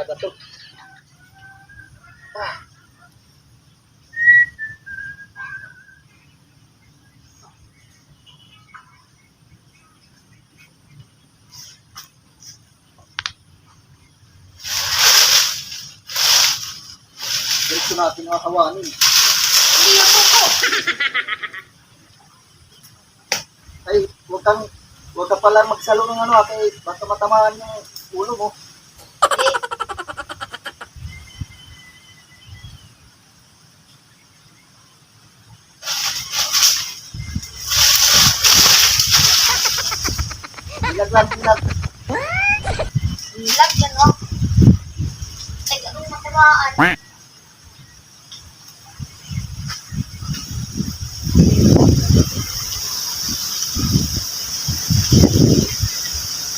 talaga to. Ah. Gusto natin kakawanin. Hindi ako po. Ay, huwag ka pala magsalo ng ano, kay baka matamaan yung ulo mo. Bilag lang, bilag. Ilag yan o. Ay, anong matamaan?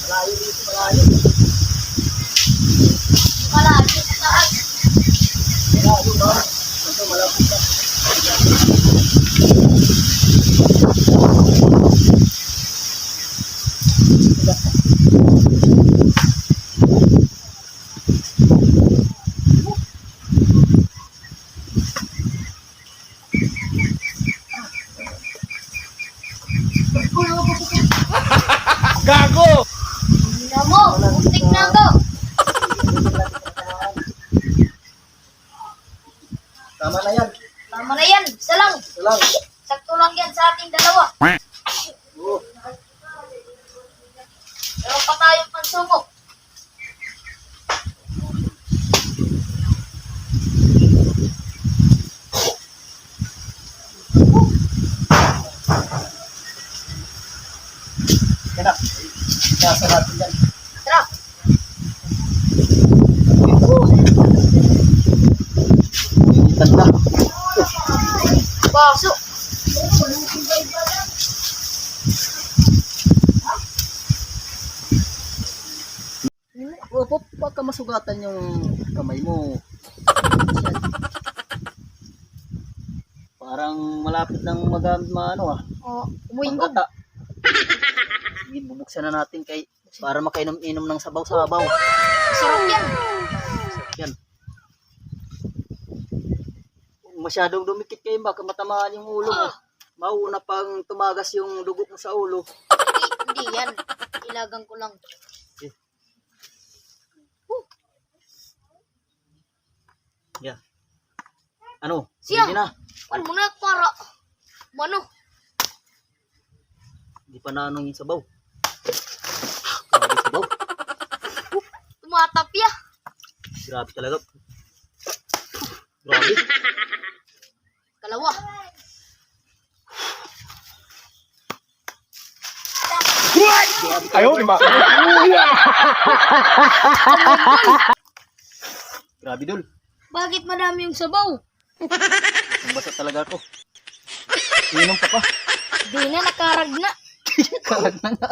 Malayo dito, malayo. Malayo na taas. Malayo ba? Ito, malapit na. Gago! Hindi na mo. Muntik na ako. Tama na yan. Tama na yan. Isa lang. Ito lang. Sakto lang yan sa ating dalawa. Oo. Meron pa tayong pansubok. Yan na. Ikasa natin yan. Tara. Initan na. Baso. Huwag ka masugatan yung kamay mo. Parang malapit ng maano Umuingog. Pagkata. Sige, bubuksan na natin para makainom-inom ng sabaw-sabaw. Sarap yan. Yan. Kung masyadong dumikit kayo, baka matamaan yung ulo mo. Mauna pang tumagas yung dugo mo sa ulo. Hindi yan. Ilagang ko lang. Yan. Ano? Siya. Hindi na. Ano mo na para. Mano? Hindi pa nanong yung sabaw. Grabe sabaw. Tumatapya. Grabe talaga. Grabe. Kalawa. Ayaw, di ba? Grabe dul. Bakit madami yung sabaw? Ang basa talaga ako. Inom pa pa. Di na, nakarag na. Kalag na nga.